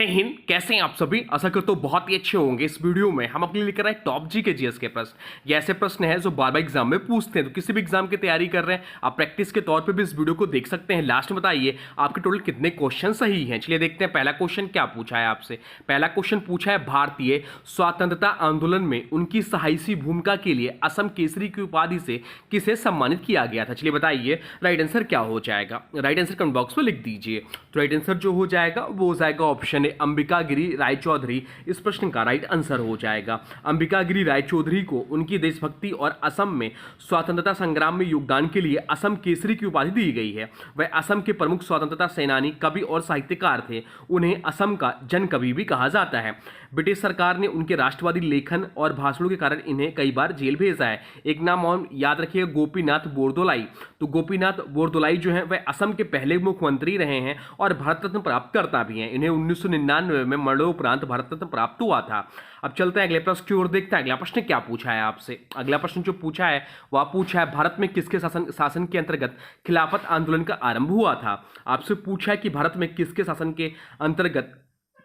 जय हिंद। कैसे हैं आप सभी? आशा करता हूं बहुत ही अच्छे होंगे। इस वीडियो में हम आपके लिए लेकर आए टॉप जी के जीएस के प्रश्न। ये ऐसे प्रश्न हैं जो बार बार एग्जाम में पूछते हैं, तो किसी भी एग्जाम की तैयारी कर रहे हैं आप प्रैक्टिस के तौर पे भी इस वीडियो को देख सकते हैं। लास्ट में बताइए आपके टोटल कितने क्वेश्चन सही हैं। चलिए देखते हैं पहला क्वेश्चन क्या पूछा है आपसे। पहला क्वेश्चन पूछा है भारतीय स्वतंत्रता आंदोलन में उनकी सहायसी भूमिका के लिए असम केसरी की उपाधि से किसे सम्मानित किया गया था। चलिए बताइए राइट आंसर क्या हो जाएगा। राइट आंसर कमेंट बॉक्स में लिख दीजिए। तो राइट आंसर जो हो जाएगा वो हो जाएगा ऑप्शन ए अंबिका गिरी रायचौधरी। इस प्रश्न का राइट आंसर हो जाएगा अंबिका गिरी रायचौधरी को उनकी देशभक्ति और असम में स्वतंत्रता संग्राम में योगदान के लिए असम केसरी की उपाधि दी गई है। वह असम के प्रमुख स्वतंत्रता सेनानी, कवि और साहित्यकार थे। उन्हें असम का जन कवि भी कहा जाता है। ब्रिटिश सरकार ने उनके राष्ट्रवादी लेखन और भाषणों के कारण इन्हें कई बार जेल भेजा है। एक नाम और याद रखिएगा, गोपीनाथ बोरदोलाई। तो गोपीनाथ बोरदोलाई जो है वह असम के पहले मुख्यमंत्री रहे हैं और भारत रत्न प्राप्त करता भी हैं। इन्हें 1999 में मरणोपरांत भारत रत्न प्राप्त हुआ था। अब चलते हैं अगले प्रश्न की ओर, देखते हैं अगला प्रश्न क्या पूछा है आपसे। अगला प्रश्न जो पूछा है वह पूछा है भारत में किसके शासन के अंतर्गत खिलाफत आंदोलन का आरंभ हुआ था। आपसे पूछा है कि भारत में किसके शासन के अंतर्गत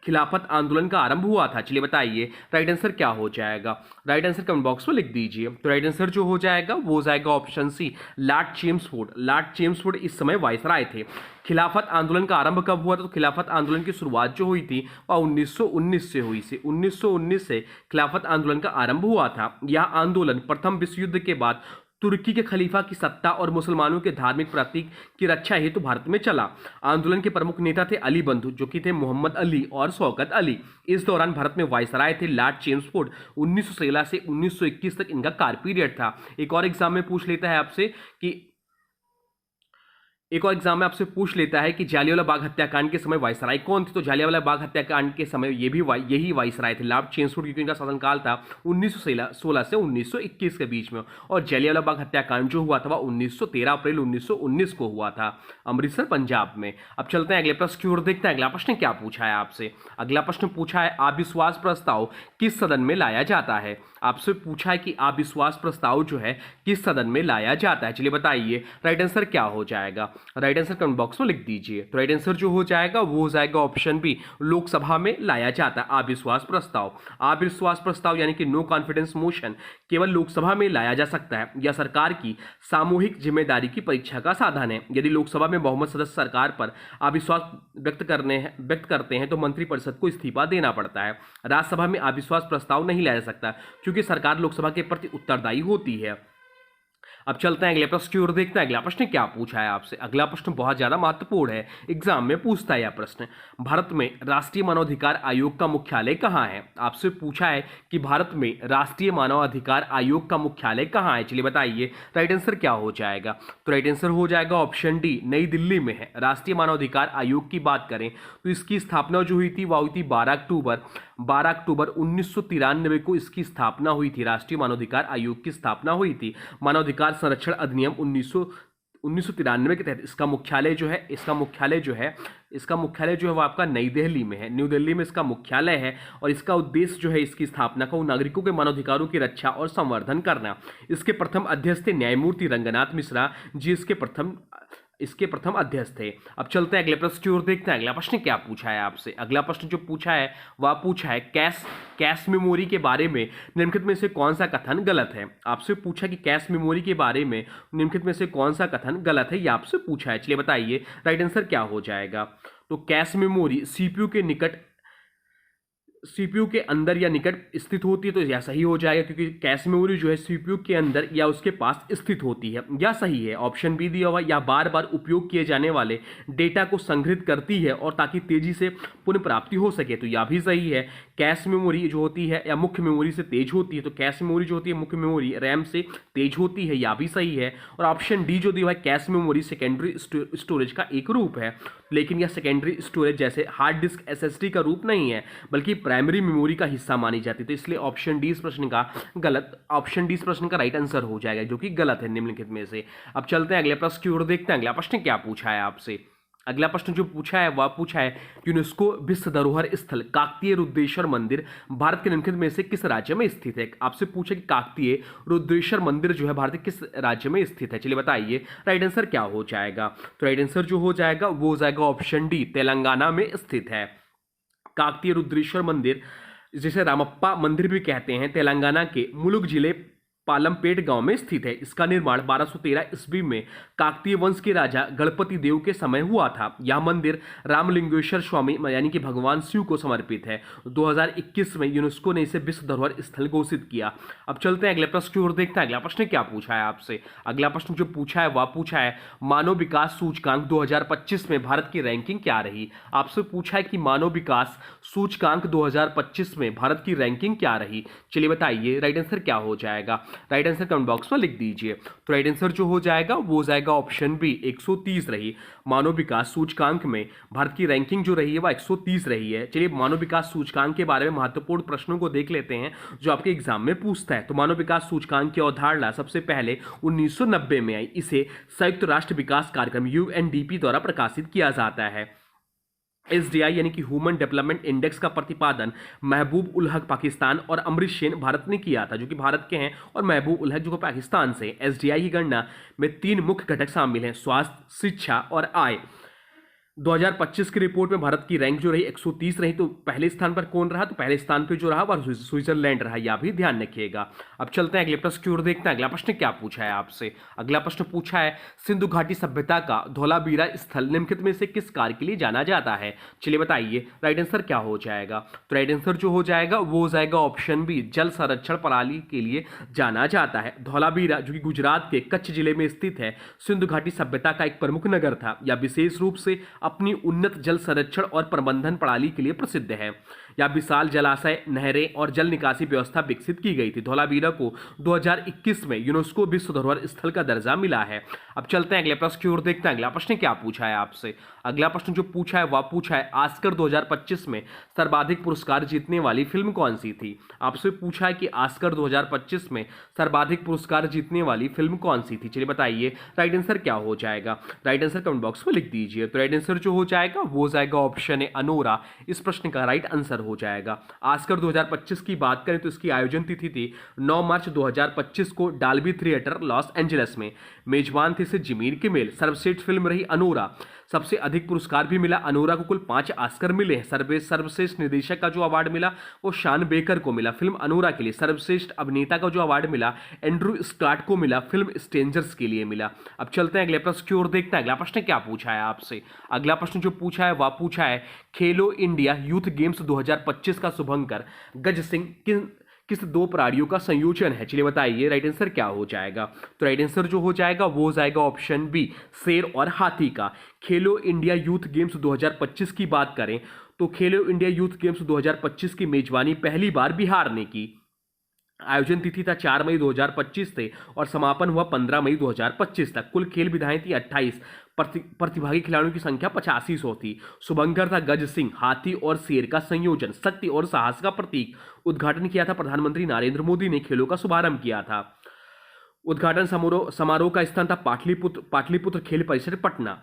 खिलाफत आंदोलन का आरंभ हुआ था। चलिए बताइए राइट आंसर क्या हो जाएगा। राइट आंसर कमेंट बॉक्स में लिख दीजिए। तो राइट आंसर जो हो जाएगा वो हो जाएगा option C lord Chelmsford. Lord Chelmsford इस समय वायसराय थे। खिलाफत आंदोलन का आरंभ कब हुआ था? तो खिलाफत आंदोलन की शुरुआत जो हुई थी वह 1919 से हुई थी। 1919 से खिलाफत आंदोलन का आरंभ हुआ था। यह आंदोलन प्रथम विश्व युद्ध के बाद तुर्की के खलीफा की सत्ता और मुसलमानों के धार्मिक प्रतीक की रक्षा हेतु भारत में चला। आंदोलन के प्रमुख नेता थे अली बंधु, जो कि थे मोहम्मद अली और शौकत अली। इस दौरान भारत में वायसराय थे लॉर्ड चेम्सफोर्ड। 1916 से 1921 तक इनका कार्य पीरियड था। एक और एग्जाम में पूछ लेता है आपसे कि जालियांवाला बाग हत्याकांड के समय वायसराय कौन थे। तो जालियांवाला बाग हत्याकांड के समय यही वायसराय थे लॉर्ड चेम्सफोर्ड, क्योंकि इनका शासनकाल था 1916 से 1921 के बीच में। और जालियांवाला बाग हत्याकांड जो हुआ था वह 1913 अप्रैल 1919 को हुआ था अमृतसर पंजाब में। अब चलते हैं अगले प्रश्न की ओर, देखते हैं अगला प्रश्न क्या पूछा है आपसे। अगला प्रश्न पूछा है अविश्वास प्रस्ताव किस सदन में लाया जाता है। आपसे पूछा है कि अविश्वास प्रस्ताव जो है किस सदन में लाया जाता है। चलिए बताइए राइट आंसर क्या हो जाएगा। राइट आंसर कमेंट बॉक्स में लिख दीजिए। तो राइट आंसर जो हो जाएगा वो हो जाएगा ऑप्शन बी लोकसभा में लाया जाता है अविश्वास प्रस्ताव। अविश्वास प्रस्ताव यानी कि नो कॉन्फिडेंस मोशन केवल लोकसभा में लाया जा सकता है। यह सरकार की सामूहिक जिम्मेदारी की परीक्षा का साधन है। यदि लोकसभा में बहुमत सदस्य सरकार पर अविश्वास व्यक्त करते हैं तो मंत्रिपरिषद को इस्तीफा देना पड़ता है। राज्यसभा में अविश्वास प्रस्ताव नहीं लाया जा सकता क्योंकि सरकार लोकसभा के प्रति उत्तरदायी होती है। अब चलते हैं अगले प्रश्न की ओर, देखते हैं अगला प्रश्न क्या पूछा है आपसे। अगला प्रश्न बहुत ज्यादा महत्वपूर्ण है, एग्जाम में पूछता है यह प्रश्न। भारत में राष्ट्रीय मानवाधिकार आयोग का मुख्यालय कहाँ है। आपसे पूछा है कि भारत में राष्ट्रीय मानवाधिकार आयोग का मुख्यालय कहाँ है। चलिए बताइए राइट आंसर क्या हो जाएगा। तो राइट आंसर हो जाएगा ऑप्शन डी नई दिल्ली में है। राष्ट्रीय मानवाधिकार आयोग की बात करें तो इसकी स्थापना जो हुई थी वह हुई थी 12 अक्टूबर 1993 को इसकी स्थापना हुई थी। राष्ट्रीय मानवाधिकार आयोग की स्थापना हुई थी। मानवाधिकार संरक्षण अधिनियम 1993 के तहत इसका मुख्यालय जो है वो आपका नई दिल्ली में है। न्यू दिल्ली में इसका मुख्यालय है और इसका उद्देश्य जो है इसकी स्थापना का नागरिकों के मानवाधिकारों की रक्षा और संवर्धन करना। इसके प्रथम अध्यक्ष थे न्यायमूर्ति रंगनाथ मिश्रा जी, इसके प्रथम अध्यक्ष थे। अब चलते हैं अगले प्रश्न की ओर, देखते हैं अगला प्रश्न क्या पूछा है आपसे। अगला प्रश्न जो पूछा है वह पूछा है कैश मेमोरी के बारे में निम्नलिखित में से कौन सा कथन गलत है। आपसे पूछा कि कैश मेमोरी के बारे में निम्नलिखित में से कौन सा कथन गलत है, यह आपसे पूछा है। चलिए बताइए राइट आंसर क्या हो जाएगा। तो कैश मेमोरी सीपीयू के अंदर या निकट स्थित होती है, तो यह सही हो जाएगा क्योंकि कैश मेमोरी जो है सीपीयू के अंदर या उसके पास स्थित होती है। यह सही है, ऑप्शन बी दिया हुआ। यह बार बार उपयोग किए जाने वाले डेटा को संग्रहित करती है और ताकि तेजी से पुनः प्राप्ति हो सके, तो यह भी सही है। कैश मेमोरी जो होती है या मुख्य मेमोरी से तेज होती है, तो कैश मेमोरी जो होती है मुख्य मेमोरी रैम से तेज होती है, यह भी सही है। और ऑप्शन डी जो दिया हुआ है कैश मेमोरी सेकेंडरी स्टोरेज का एक रूप है, लेकिन यह सेकेंडरी स्टोरेज जैसे हार्ड डिस्क एसएसडी का रूप नहीं है बल्कि प्राइमरी मेमोरी का हिस्सा मानी जाती है। तो इसलिए ऑप्शन डी इस प्रश्न का राइट आंसर हो जाएगा, जो कि गलत है निम्नलिखित में से। अब चलते हैं अगले प्रश्न की ओर, देखते हैं अगला प्रश्न क्या पूछा है आपसे। अगला प्रश्न जो पूछा है वह पूछा है यूनेस्को विश्व धरोहर स्थल काकतीय रुद्रेश्वर मंदिर भारत के निम्नलिखित में से किस राज्य में स्थित है। आपसे पूछा कि काकतीय रुद्रेश्वर मंदिर जो है भारत के किस राज्य में स्थित है। चलिए बताइए राइट आंसर क्या हो जाएगा। तो राइट आंसर जो हो जाएगा वो हो जाएगा ऑप्शन डी तेलंगाना में स्थित है। काकतीय रुद्रेश्वर मंदिर, जिसे रामप्पा मंदिर भी कहते हैं, तेलंगाना के मुलुगु जिले पालमपेट गांव में स्थित है। इसका निर्माण 1213 ईस्वी में काकतीय वंश के राजा गणपति देव के समय हुआ था। यह मंदिर रामलिंगेश्वर स्वामी यानी कि भगवान शिव को समर्पित है। 2021 में यूनेस्को ने इसे विश्व धरोहर स्थल घोषित किया। अब चलते हैं अगले प्रश्न की ओर, देखते हैं अगला प्रश्न क्या पूछा है आपसे। अगला प्रश्न जो पूछा है वह पूछा है मानव विकास सूचकांक 2025 में भारत की रैंकिंग क्या रही। आपसे पूछा है कि मानव विकास सूचकांक 2025 में भारत की रैंकिंग क्या रही। चलिए बताइए राइट आंसर क्या हो जाएगा। राइट आंसर कमेंट बॉक्स में लिख दीजिए। तो राइट आंसर जो हो जाएगा वो जाएगा ऑप्शन बी 130 रही। मानव विकास सूचकांक में भारत की रैंकिंग जो रही है वह 130 रही है। चलिए मानव विकास सूचकांक के बारे में महत्वपूर्ण प्रश्नों को देख लेते हैं जो आपके एग्जाम में पूछता है। तो मानव विकास सूचकांक की अवधारणा सबसे पहले 1990 में आई। इसे संयुक्त राष्ट्र विकास कार्यक्रम UNDP द्वारा प्रकाशित किया जाता है। SDI यानी कि ह्यूमन डेवलपमेंट इंडेक्स का प्रतिपादन महबूब उल हक पाकिस्तान और अमृत सेन भारत ने किया था, जो कि भारत के हैं, और महबूब उल हक जो पाकिस्तान से। SDI की गणना में 3 मुख्य घटक शामिल हैं, स्वास्थ्य, शिक्षा और आय। 2025 की रिपोर्ट में भारत की रैंक जो रही 130 रही। तो पहले स्थान पर कौन रहा? तो पहले स्थान पर जो रहा वह स्विट्जरलैंड रहा, यह भी ध्यान रखिएगा। अब चलते हैं अगले प्रश्न की ओर, देखते हैं अगला प्रश्न क्या पूछा है आपसे। अगला प्रश्न पूछा है सिंधु घाटी सभ्यता का धौलावीरा स्थल निम्नलिखित में से किस कार्य के लिए जाना जाता है। चलिए बताइए राइट आंसर क्या हो जाएगा। तो राइट आंसर जो हो जाएगा वो हो जाएगा ऑप्शन बी, जल संरक्षण प्रणाली के लिए जाना जाता है। धौलावीरा जो कि गुजरात के कच्छ जिले में स्थित है, सिंधु घाटी सभ्यता का एक प्रमुख नगर था। यह विशेष रूप से अपनी उन्नत जल संरक्षण और प्रबंधन प्रणाली के लिए प्रसिद्ध है। या विशाल जलाशय, नहरें और जल निकासी व्यवस्था विकसित की गई थी। धौलावीरा को 2021 में यूनेस्को विश्व धरोहर स्थल का दर्जा मिला है। अब चलते हैं अगले प्रश्न की ओर, देखते हैं अगला प्रश्न क्या पूछा है आपसे। अगला प्रश्न जो पूछा है वह पूछा है ऑस्कर 2025 में सर्वाधिक पुरस्कार जीतने वाली फिल्म कौन सी थी। आपसे पूछा है कि ऑस्कर 2025 में सर्वाधिक पुरस्कार जीतने वाली फिल्म कौन सी थी। चलिए बताइए राइट आंसर क्या हो जाएगा। राइट आंसर कमेंट बॉक्स में लिख दीजिए। तो राइट आंसर जो हो जाएगा वो जाएगा ऑप्शन ए, अनोरा। इस प्रश्न का राइट आंसर हो जाएगा। ऑस्कर 2025 की बात करें तो इसकी आयोजन तिथि थी 9 मार्च 2025 को डॉल्बी थिएटर लॉस एंजलिस में। मेजबान थे से जिमीर किमेल। सर्वश्रेष्ठ फिल्म रही अनोरा। सबसे अधिक पुरस्कार भी मिला। अनोरा को कुल 5 ऑस्कर मिले हैं। सर्वश्रेष्ठ निर्देशक का जो अवार्ड मिला वो शान बेकर को मिला फिल्म अनोरा के लिए। सर्वश्रेष्ठ अभिनेता का जो अवार्ड मिला एंड्रू स्कॉट को मिला, फिल्म स्ट्रेंजर्स के लिए मिला। अब चलते हैं अगले प्रश्न की ओर, देखते हैं अगला प्रश्न क्या पूछा है आपसे। अगला प्रश्न जो पूछा है वह पूछा है खेलो इंडिया यूथ गेम्स 2025 का शुभंकर गज सिंह किस 2 प्राणियों का संयोजन है। चलिए बताइए राइट आंसर क्या हो जाएगा। तो राइट आंसर जो हो जाएगा वो हो जाएगा ऑप्शन बी, शेर और हाथी का। खेलो इंडिया यूथ गेम्स 2025 की बात करें तो खेलो इंडिया यूथ गेम्स 2025 की मेजबानी पहली बार बिहार ने की। आयोजन तिथि था 4 मई 2025 से और समापन हुआ 15 मई 2025 तक। कुल खेल विधाएं थी 28। प्रतिभागी खिलाड़ियों की संख्या 8500 थी। शुभंकर था गज सिंह, हाथी और शेर का संयोजन, शक्ति और साहस का प्रतीक। उद्घाटन किया था प्रधानमंत्री नरेंद्र मोदी ने। खेलों का शुभारंभ किया था। उद्घाटन समारोह का स्थान था पाटलिपुत्र खेल परिसर पटना।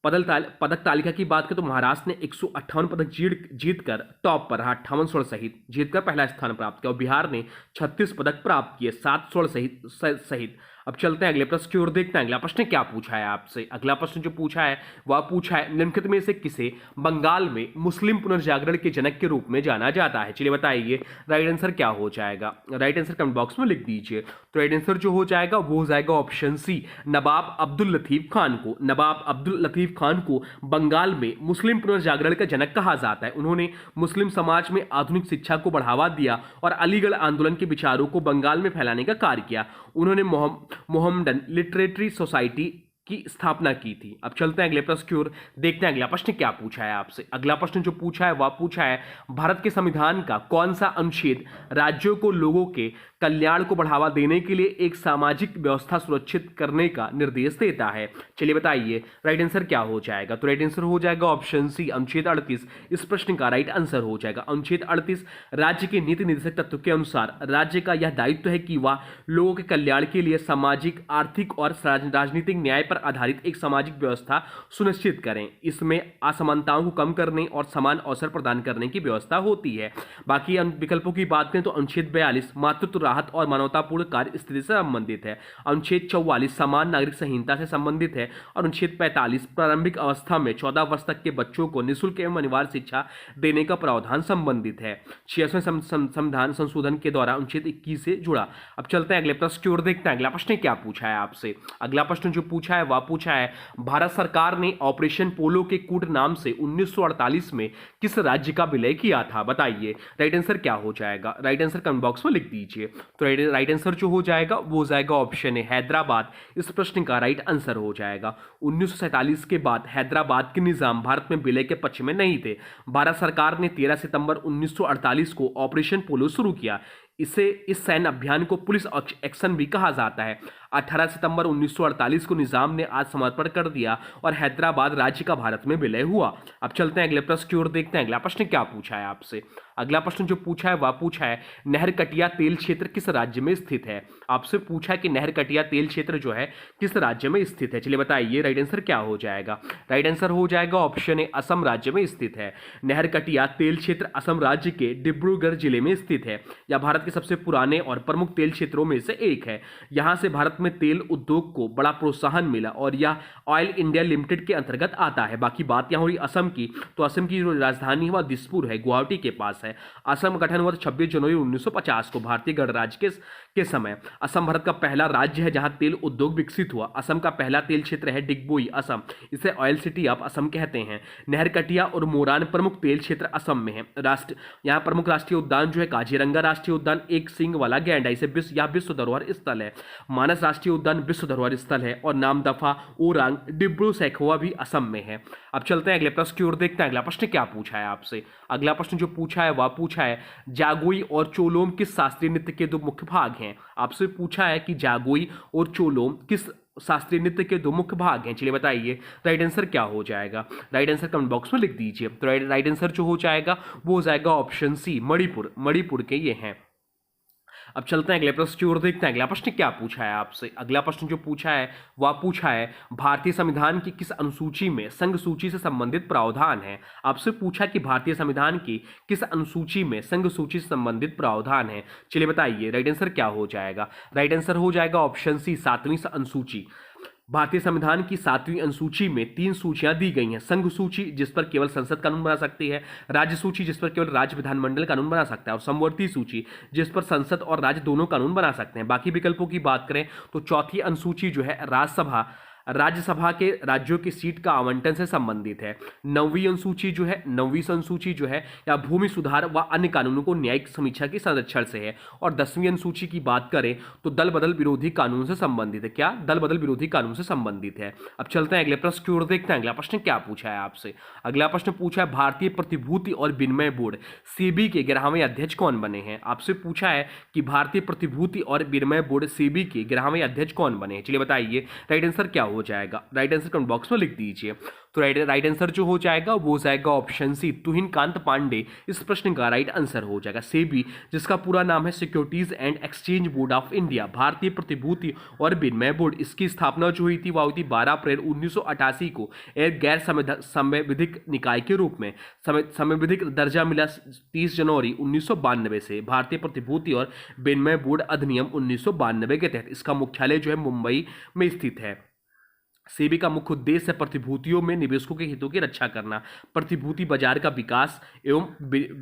पदक तालिका की बात करें तो महाराष्ट्र ने 158 पदक जीतकर टॉप पर रहा, 58 स्वर्ण सहित जीतकर पहला स्थान प्राप्त किया। और बिहार ने 36 पदक प्राप्त किए, 7 स्वर्ण सहित। अब चलते हैं अगले प्रश्न की ओर, देखते हैं अगला प्रश्न क्या पूछा है आपसे। अगला प्रश्न जो पूछा है वह पूछा है निम्नलिखित में से किसे बंगाल में मुस्लिम पुनर्जागरण के जनक के रूप में जाना जाता है। चलिए बताइए राइट आंसर क्या हो जाएगा। राइट आंसर कमेंट बॉक्स में लिख दीजिए। तो राइट आंसर जो हो जाएगा वो हो जाएगा ऑप्शन सी, नवाब अब्दुल लतीफ खान को। नवाब अब्दुल लतीफ खान को बंगाल में मुस्लिम पुनर्जागरण का जनक कहा जाता है। उन्होंने मुस्लिम समाज में आधुनिक शिक्षा को बढ़ावा दिया और अलीगढ़ आंदोलन के विचारों को बंगाल में फैलाने का कार्य किया। उन्होंने मोहम्मडन लिटरेरी सोसाइटी की स्थापना की थी। अब चलते हैं अगले प्रश्न की ओर, देखते हैं अगला प्रश्न क्या पूछा है आपसे। अगला प्रश्न जो पूछा है वह पूछा है भारत के संविधान का कौन सा अनुच्छेद राज्यों को लोगों के कल्याण को बढ़ावा देने के लिए एक सामाजिक व्यवस्था सुरक्षित करने का निर्देश देता है। चलिए बताइए राइट आंसर क्या हो जाएगा। तो राइट आंसर हो जाएगा ऑप्शन सी, अनुच्छेद 38। इस प्रश्न का राइट आंसर हो जाएगा अनुच्छेद 38। राज्य के नीति निर्देशक तत्व के अनुसार राज्य का यह दायित्व है कि वह लोगों के कल्याण के लिए सामाजिक, आर्थिक और राजनीतिक न्याय पर पर आधारित एक सामाजिक व्यवस्था सुनिश्चित करें। इसमें असमानताओं को कम करने और समान अवसर प्रदान करने की व्यवस्था होती है। बाकी विकल्पों की बात करें तो अनुच्छेद 42 मातृत्व राहत और मानवतापूर्ण कार्य स्थिति से संबंधित है। अनुच्छेद 44 समान नागरिक संहिता से संबंधित है। और अनुच्छेद 45 प्रारंभिक अवस्था में 14 वर्ष तक के बच्चों को निःशुल्क एवं अनिवार्य शिक्षा देने का प्रावधान संबंधित है। 66वें संविधान संशोधन के द्वारा अनुच्छेद 21 से जुड़ा। अब चलते हैं अगले प्रश्न की ओर, देखते हैं अगला प्रश्न क्या पूछा है आपसे। अगला प्रश्न जो पूछा है वह पूछा है, भारत सरकार ने ऑपरेशन पोलो के कूट नाम से 1948 में किस राज्य का विलय किया था, बताइए। राइट आंसर क्या हो जाएगा, राइट आंसर कमेंट बॉक्स में लिख दीजिए। तो राइट आंसर जो हो जाएगा वो हो जाएगा ऑप्शन है हैदराबाद। इस प्रश्न का राइट आंसर हो जाएगा। 1947 के बाद हैदराबाद के निजाम भारत में विलय के पक्ष में नहीं थे। भारत सरकार ने 13 सितंबर 1948 को ऑपरेशन पोलो शुरू किया। इस सैन्य अभियान को पुलिस एक्शन भी कहा जाता है। 18 सितंबर 1948 को निजाम ने आज समर्पण कर दिया और हैदराबाद राज्य का भारत में विलय हुआ। अब चलते हैं अगले प्रश्न की ओर, देखते हैं अगला प्रश्न क्या पूछा है आपसे। अगला प्रश्न जो पूछा है वह पूछा है, नहरकटिया तेल क्षेत्र किस राज्य में स्थित है। आपसे पूछा है कि नहरकटिया तेल क्षेत्र जो है किस राज्य में स्थित है। चलिए बताइए राइट आंसर क्या हो जाएगा। राइट आंसर हो जाएगा ऑप्शन ए असम राज्य में स्थित है। नहरकटिया तेल क्षेत्र असम राज्य के डिब्रूगढ़ जिले में स्थित है। यह भारत के सबसे पुराने और प्रमुख तेल क्षेत्रों में से एक है। यहां से भारत में तेल उद्योग को बड़ा प्रोत्साहन मिला और यह ऑयल इंडिया लिमिटेड के अंतर्गत आता है। बाकी बात यहां हुई असम की, तो असम की जो राजधानी वह दिसपुर है, गुवाहाटी के पास है। असम गठन हुआ 26 जनवरी 1950 को भारतीय गणराज्य के समय। असम भारत का पहला राज्य है जहां तेल उद्योग विकसित हुआ। असम का पहला तेल क्षेत्र है डिगबोई असम, इसे ऑयल सिटी ऑफ असम कहते हैं। नहरकटिया और मोरान प्रमुख तेल क्षेत्र असम में है। यहाँ प्रमुख राष्ट्रीय उद्यान जो है काजीरंगा राष्ट्रीय उद्यान, एक सींग वाला गैंडा, इसे विश्व धरोहर स्थल है। मानस राष्ट्रीय उद्यान विश्व धरोहर स्थल है। और नामदफा, ओरांग, डिब्रू सैखोवा भी असम में है। अब चलते हैं अगले प्रश्न की ओर, देखते हैं अगला प्रश्न क्या पूछा है आपसे। अगला प्रश्न जो पूछा है वह पूछा है, जागोई और चोलोम किस शास्त्रीय नृत्य के दो मुख्य भाग हैं। आपसे पूछा है कि जागोई और चोलोम किस शास्त्रीय नृत्य के दो मुख्य भाग हैं। चलिए बताइए राइट आंसर क्या हो जाएगा। राइट आंसर कमेंट बॉक्स में लिख दीजिए। तो राइट आंसर जो हो जाएगा वो हो जाएगा ऑप्शन सी मणिपुर के ये हैं। अब चलते हैं अगले प्रश्न की ओर, देखते हैं अगला प्रश्न क्या पूछा है आपसे। अगला प्रश्न जो पूछा है वह पूछा है, भारतीय संविधान की किस अनुसूची में संघ सूची से संबंधित प्रावधान है। आपसे पूछा कि भारतीय संविधान की किस अनुसूची में संघ सूची से संबंधित प्रावधान है। चलिए बताइए राइट आंसर क्या हो जाएगा। राइट आंसर हो जाएगा ऑप्शन सी 7वीं अनुसूची। भारतीय संविधान की 7वीं अनुसूची में 3 सूचियां दी गई हैं। संघ सूची जिस पर केवल संसद कानून बना सकती है, राज्य सूची जिस पर केवल राज्य विधानमंडल कानून बना सकता है, और समवर्ती सूची जिस पर संसद और राज्य दोनों कानून बना सकते हैं। बाकी विकल्पों की बात करें तो चौथी अनुसूची जो है राज्यसभा के राज्यों की सीट का आवंटन से संबंधित है। 9वीं अनुसूची जो है या भूमि सुधार व अन्य कानूनों को न्यायिक समीक्षा की संरक्षण से है। और 10वीं अनुसूची की बात करें तो दल बदल विरोधी कानून से संबंधित है। क्या दल बदल विरोधी कानून से संबंधित है। अब चलते हैं अगले प्रश्न की ओर, देखते हैं अगला प्रश्न क्या पूछा है आपसे। अगला प्रश्न पूछा है, भारतीय प्रतिभूति और विनिमय बोर्ड सेबी के 11वें अध्यक्ष कौन बने हैं। आपसे पूछा है कि भारतीय प्रतिभूति और विनिमय बोर्ड सेबी के 11वें अध्यक्ष कौन बने हैं। चलिए बताइए राइट आंसर क्या हो जाएगा। राइट आंसर कमेंट बॉक्स में लिख दीजिए। तो राइट आंसर जो हो जाएगा वो हो जाएगा ऑप्शन सी तुहिन कांत पांडे। इस प्रश्न का राइट आंसर हो जाएगा। सेबी जिसका पूरा नाम है securities and exchange board of India, भारतीय प्रतिभूति और विनिमय बोर्ड, इसकी स्थापना जो हुई थी वह हुई थी 12 अप्रैल 1988 को एक गैर संवैधानिक निकाय के रूप में। संवैधानिक दर्जा मिला 30 जनवरी 1992 से। भारतीय प्रतिभूति और विनिमय बोर्ड अधिनियम 1992 के तहत इसका मुख्यालय जो है मुंबई में स्थित है। सेबी का मुख्य उद्देश्य है प्रतिभूतियों में निवेशकों के हितों की रक्षा करना, प्रतिभूति बाजार का विकास एवं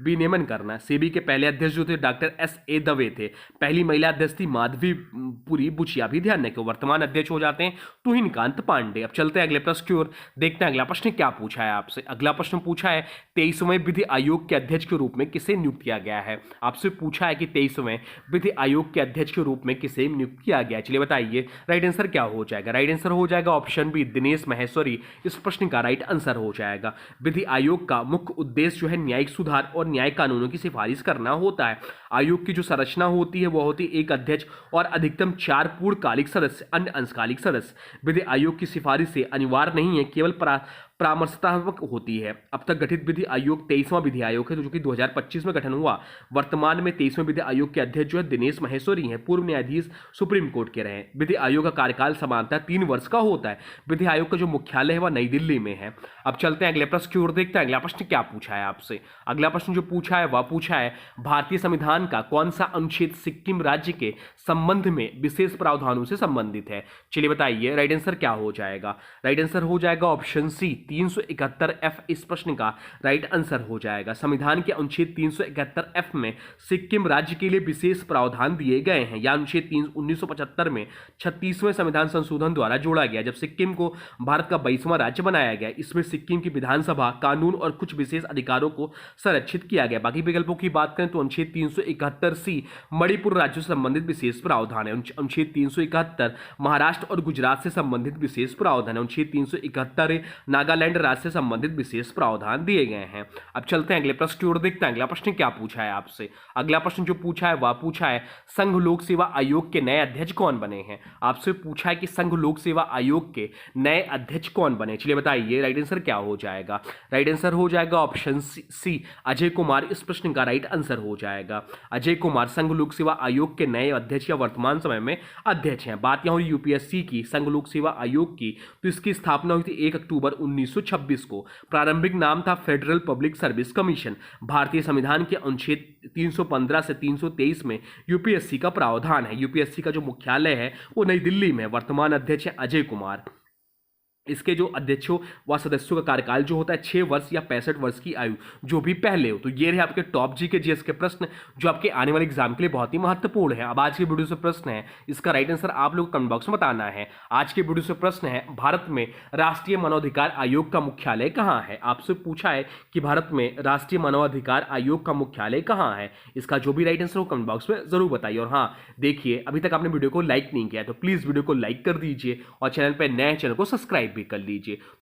विनियमन करना। सेबी के पहले अध्यक्ष जो थे डॉक्टर S.A. दवे थे। पहली महिला अध्यक्ष थी माधवीपुरी बुचिया, भी ध्यान रखें। वर्तमान अध्यक्ष हो जाते हैं तुहिन कांत पांडे। अब चलते हैं अगले प्रश्न की ओर, देखते हैं अगला प्रश्न क्या पूछा है आपसे। अगला प्रश्न पूछा है, 23वें विधि आयोग के अध्यक्ष के रूप में किसे नियुक्त किया गया है। आपसे पूछा है कि 23वें विधि आयोग के अध्यक्ष के रूप में किसे नियुक्त किया गया है। चलिए बताइए राइट आंसर क्या हो जाएगा। राइट आंसर हो जाएगा ऑप्शन बी दिनेश महेश्वरी। इस प्रश्न का राइट आंसर हो जाएगा। विधि आयोग का मुख्य उद्देश्य जो है न्यायिक सुधार और न्याय कानूनों की सिफारिश करना होता है। आयोग की जो संरचना होती है वह होती है एक अध्यक्ष और अधिकतम 4 पूर्णकालिक सदस्य, अन्य अंशकालिक सदस्य। विधि आयोग की सिफारिश से अनिवार्य नहीं है, केवल परामर्शतात्मक होती है। अब तक गठित विधि आयोग 23वां विधि आयोग है, जो कि 2025 में गठन हुआ। वर्तमान में 23वें विधि आयोग के अध्यक्ष जो है दिनेश महेश्वरी हैं, पूर्व न्यायाधीश सुप्रीम कोर्ट के रहे। विधि आयोग का कार्यकाल सामान्यतः 3 वर्ष का होता है। विधि आयोग का जो मुख्यालय है वह नई दिल्ली में है। अब चलते हैं अगले प्रश्न की ओर, देखते हैं अगला प्रश्न क्या पूछा है आपसे। अगला प्रश्न जो पूछा है वह पूछा है भारतीय संविधान का कौन सा अनुच्छेद सिक्किम राज्य के संबंध में विशेष प्रावधानों से संबंधित है। चलिए बताइए राइट आंसर क्या हो जाएगा। राइट आंसर हो जाएगा ऑप्शन सी 371F इस प्रश्न का राइट आंसर हो जाएगा। संविधान के अनुच्छेद 371F में सिक्किम राज्य के लिए विशेष प्रावधान दिए गए हैं। यह अनुच्छेद 1975 में 36वें संविधान संशोधन द्वारा जोड़ा गया, जब सिक्किम को भारत का 22वां राज्य बनाया गया। इसमें सिक्किम की विधानसभा, कानून और कुछ विशेष अधिकारों को संरक्षित किया गया। बाकी विकल्पों की बात करें तो अनुच्छेद 371C मणिपुर राज्यों से संबंधित विशेष प्रावधान है। अनुच्छेद 371 महाराष्ट्र और गुजरात से संबंधित विशेष प्रावधान है। अनुच्छेद 371 नागालैंड राज्य से संबंधित विशेष प्रावधान दिए गए हैं। अब चलते हैं अगले प्रश्न की ओर, देखते हैं अगला प्रश्न क्या पूछा है आपसे। अगला प्रश्न जो पूछा है वह पूछा है संघ लोक सेवा आयोग के नए अध्यक्ष कौन बने हैं। आपसे पूछा है कि संघ लोक सेवा आयोग के नए अध्यक्ष कौन बने। चलिए बताइए राइट आंसर क्या हो जाएगा। राइट आंसर हो जाएगा ऑप्शन सी अजय कुमार इस प्रश्न का राइट आंसर हो जाएगा। अजय कुमार संघ लोक सेवा आयोग के नए अध्यक्ष या वर्तमान समय में अध्यक्ष हैं। बात यहाँ हुई यूपीएससी की, संघ लोक सेवा आयोग की, तो इसकी स्थापना हुई थी 1 अक्टूबर 1926 को। प्रारंभिक नाम था फेडरल पब्लिक सर्विस कमीशन। भारतीय संविधान के अनुच्छेद 315 से 323 में यूपीएससी का प्रावधान है। यूपीएससी का जो मुख्यालय है वो नई दिल्ली में। वर्तमान अध्यक्ष है अजय कुमार। इसके जो अध्यक्षों व सदस्यों का कार्यकाल जो होता है 6 वर्ष या 65 वर्ष की आयु, जो भी पहले हो। तो ये रहे आपके टॉप जी के जीएस के प्रश्न, जो आपके आने वाले एग्जाम के लिए बहुत ही महत्वपूर्ण है। अब आज के वीडियो से प्रश्न है, इसका राइट आंसर आप लोग कमेंट बॉक्स में बताना है। आज के वीडियो से प्रश्न है भारत में राष्ट्रीय मानवाधिकार आयोग का मुख्यालय कहाँ है। आपसे पूछा है कि भारत में राष्ट्रीय मानवाधिकार आयोग का मुख्यालय कहाँ है। इसका जो भी राइट आंसर हो कमेंट बॉक्स में जरूर बताइए। और हाँ देखिए, अभी तक आपने वीडियो को लाइक नहीं किया है तो प्लीज वीडियो को लाइक कर दीजिए और चैनल पर नए चैनल को सब्सक्राइब भी कर लीजिए।